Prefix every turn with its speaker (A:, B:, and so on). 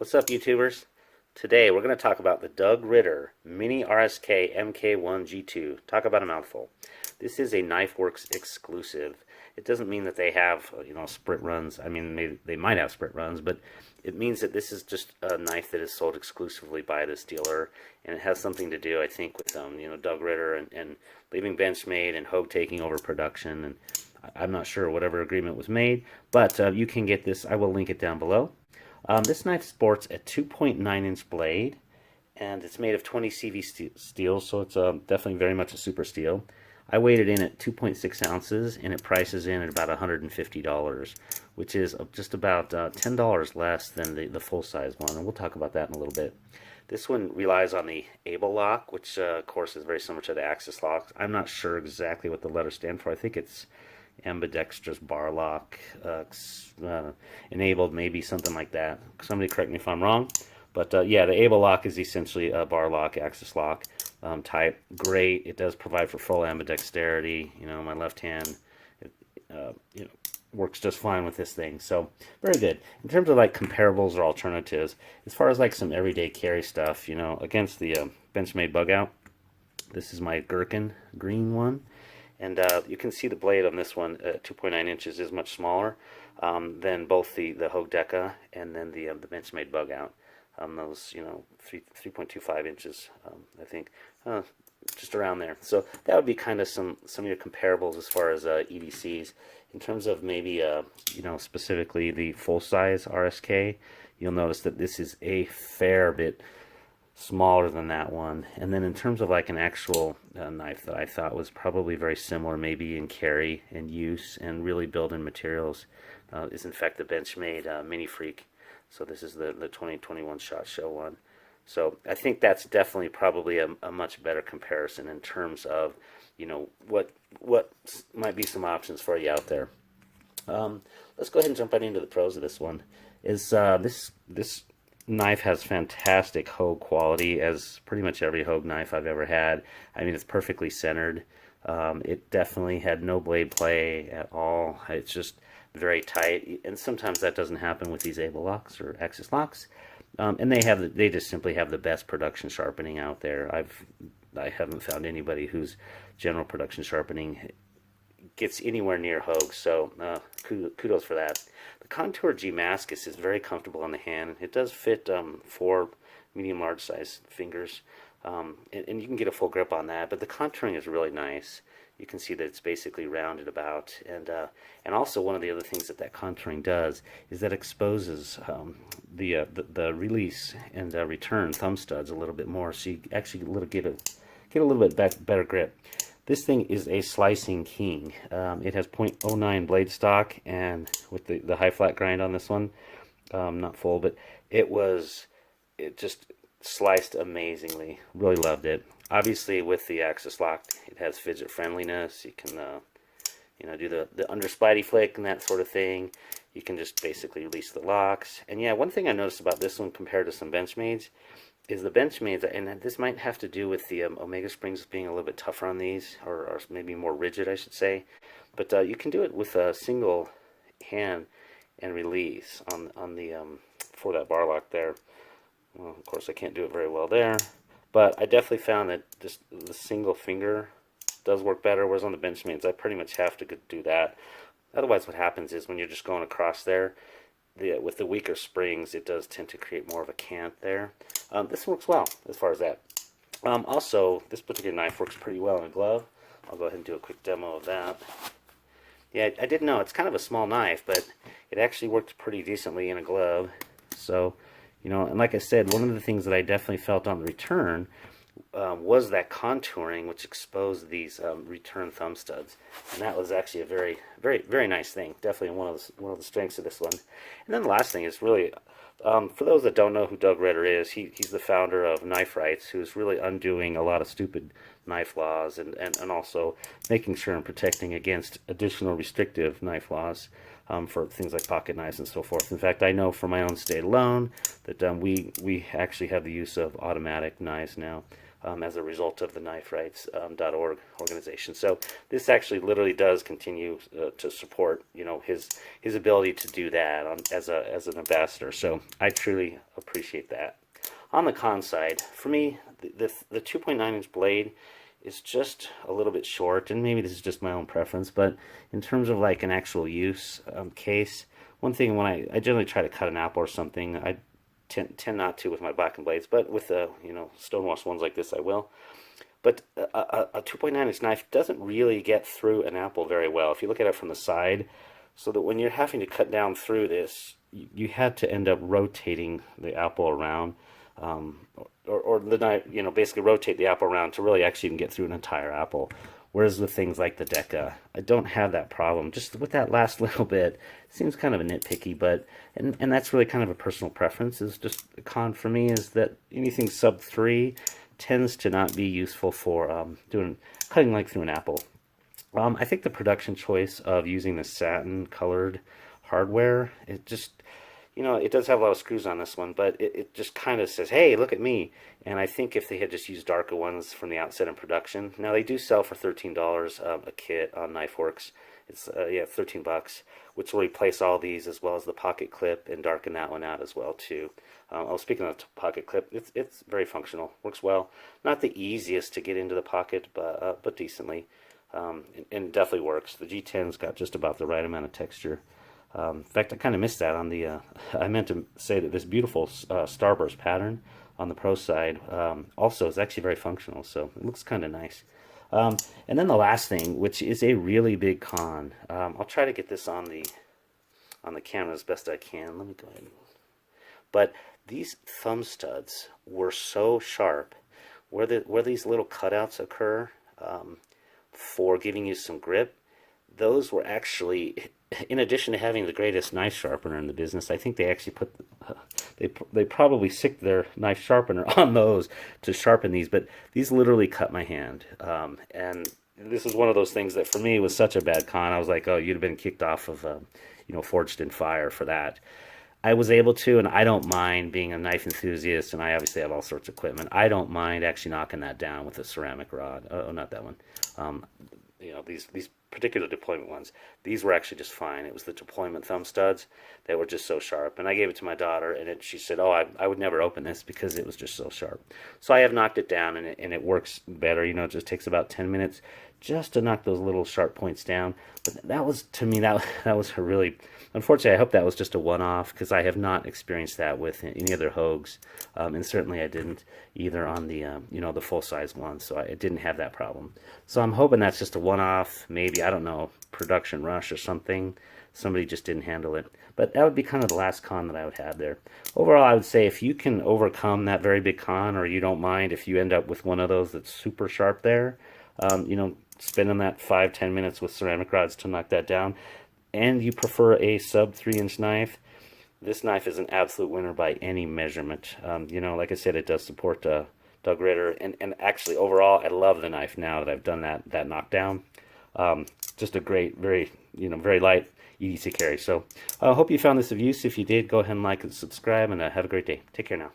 A: What's up, YouTubers? Today we're going to talk about the Hogue-Ritter Mini RSK MK1-G2. Talk about a mouthful. This is a KnifeWorks exclusive. It doesn't mean that they have, sprint runs. I mean, maybe they might have sprint runs, but it means that this is just a knife that is sold exclusively by this dealer, and it has something to do, I think, with Hogue-Ritter and leaving Benchmade and Hogue taking over production. And I'm not sure whatever agreement was made, but you can get this. I will link it down below. This knife sports a 2.9-inch blade, and it's made of 20 CV steel, so it's definitely very much a super steel. I weighed it in at 2.6 ounces, and it prices in at about $150, which is just about $10 less than the full-size one, and we'll talk about that in a little bit. This one relies on the Able lock, which of course is very similar to the Axis lock. I'm not sure exactly what the letters stand for. I think it's ambidextrous bar lock enabled, maybe something like that. Somebody correct me if I'm wrong, but yeah, the Able lock is essentially a bar lock, Axis lock type. Great. It does provide for full ambidexterity. My left hand works just fine with this thing, so very good. In terms of like comparables or alternatives, as far as like some everyday carry stuff, against the Benchmade bug out, this is my Gherkin green one. And you can see the blade on this one at 2.9 inches is much smaller than both the Hogue Deca and then the Benchmade bug out. Those 3.25 inches, I think, just around there. So that would be kind of some of your comparables as far as EDCs. In terms of maybe specifically the full size RSK, you'll notice that this is a fair bit smaller than that one. And then in terms of like an actual knife that I thought was probably very similar, maybe in carry and use and really build-in materials, is in fact the Benchmade Mini Freak. So this is the 2021 SHOT Show one. So I think that's definitely probably a much better comparison in terms of what might be some options for you out there. Let's go ahead and jump right into the pros of this one. Is this knife has fantastic Hogue quality, as pretty much every Hogue knife I've ever had. I mean, it's perfectly centered. It definitely had no blade play at all. It's just very tight, and sometimes that doesn't happen with these Able locks or Axis locks. And they just simply have the best production sharpening out there. I haven't found anybody whose general production sharpening gets anywhere near Hogue, so kudos for that. The Contour G-Mascus is very comfortable on the hand. It does fit 4 medium-large size fingers, and you can get a full grip on that, but the contouring is really nice. You can see that it's basically rounded about, and also one of the other things that contouring does is that exposes the release and return thumb studs a little bit more, so you actually get a little bit better grip. This thing is a slicing king. It has 0.09 blade stock, and with the high flat grind on this one, not full, but it just sliced amazingly. Really loved it. Obviously, with the Axis lock, it has fidget friendliness. You can do the under spidey flick and that sort of thing. You can just basically release the locks. And yeah, one thing I noticed about this one compared to some Benchmades is the Benchmades, and this might have to do with the Omega springs being a little bit tougher on these, or maybe more rigid, I should say. But you can do it with a single hand and release on the for that bar lock there. Well, of course, I can't do it very well there, but I definitely found that just the single finger does work better, whereas on the Benchmades, I pretty much have to do that. Otherwise, what happens is when you're just going across there, with the weaker springs, it does tend to create more of a cant there. This works well as far as that. Also, this particular knife works pretty well in a glove. I'll go ahead and do a quick demo of that. Yeah, I didn't know. It's kind of a small knife, but it actually worked pretty decently in a glove. So, and like I said, one of the things that I definitely felt on the return was that contouring, which exposed these return thumb studs, and that was actually a very, very, very nice thing. Definitely one of the strengths of this one. And then the last thing is really, for those that don't know who Hogue-Ritter is, he's the founder of Knife Rights, who's really undoing a lot of stupid knife laws and also making sure and protecting against additional restrictive knife laws for things like pocket knives and so forth. In fact, I know from my own state alone that we actually have the use of automatic knives now. as a result of the kniferights.org organization. So this actually literally does continue to support, you know, his ability to do that as an ambassador. So I truly appreciate that. On the con side, for me, the 2.9-inch blade is just a little bit short, and maybe this is just my own preference, but in terms of like an actual use case, one thing when I generally try to cut an apple or something, I tend not to with my blackened blades, but with the, you know, stonewashed ones like this I will. But a 2.9-inch knife doesn't really get through an apple very well if you look at it from the side, so that when you're having to cut down through this, you had to end up rotating the apple around, or the knife, you know, basically rotate the apple around to really actually even get through an entire apple. Whereas with things like the Deca, I don't have that problem. Just with that last little bit, it seems kind of a nitpicky, but and that's really kind of a personal preference. Is just a con for me is that anything sub 3 tends to not be useful for cutting like through an apple. I think the production choice of using the satin colored hardware, it just, you know, it does have a lot of screws on this one, but it just kind of says, hey, look at me. And I think if they had just used darker ones from the outset in production, now they do sell for $13 a kit on KnifeWorks. It's yeah, $13, which will replace all these as well as the pocket clip and darken that one out as well too. Speaking of the pocket clip, it's very functional, works well. Not the easiest to get into the pocket, but decently, and definitely works. The G10's got just about the right amount of texture. In fact, I kind of missed that on the, I meant to say that this beautiful starburst pattern on the Pro side also is actually very functional, so it looks kind of nice. And then the last thing, which is a really big con, I'll try to get this on the camera as best I can. Let me go ahead. But these thumb studs were so sharp, where these little cutouts occur for giving you some grip, those were actually, in addition to having the greatest knife sharpener in the business, I think they actually put, they probably sicked their knife sharpener on those to sharpen these, but these literally cut my hand. And this is one of those things that for me was such a bad con. I was like, oh, you'd have been kicked off of, you know, Forged in Fire for that. I was able to, and I don't mind being a knife enthusiast, and I obviously have all sorts of equipment. I don't mind actually knocking that down with a ceramic rod. Oh, not that one. You know, these particular deployment ones, these were actually just fine. It was the deployment thumb studs that were just so sharp. And I gave it to my daughter, and she said, oh, I would never open this because it was just so sharp. So I have knocked it down, and it works better. You know, it just takes about 10 minutes just to knock those little sharp points down. But that was, to me, that was a really, unfortunately, I hope that was just a one-off, because I have not experienced that with any other Hogues, and certainly I didn't either on the, you know, the full-size one, so I didn't have that problem. So I'm hoping that's just a one-off, maybe, I don't know, production rush or something. Somebody just didn't handle it. But that would be kind of the last con that I would have there. Overall, I would say if you can overcome that very big con, or you don't mind if you end up with one of those that's super sharp there, you know, spending that 5-10 minutes with ceramic rods to knock that down, and you prefer a sub 3-inch knife, this knife is an absolute winner by any measurement. You know, like I said, it does support Hogue-Ritter, and actually overall, I love the knife now that I've done that knockdown. Just a great, very, you know, very light, easy to carry. So I hope you found this of use. If you did, go ahead and like and subscribe, and have a great day. Take care now.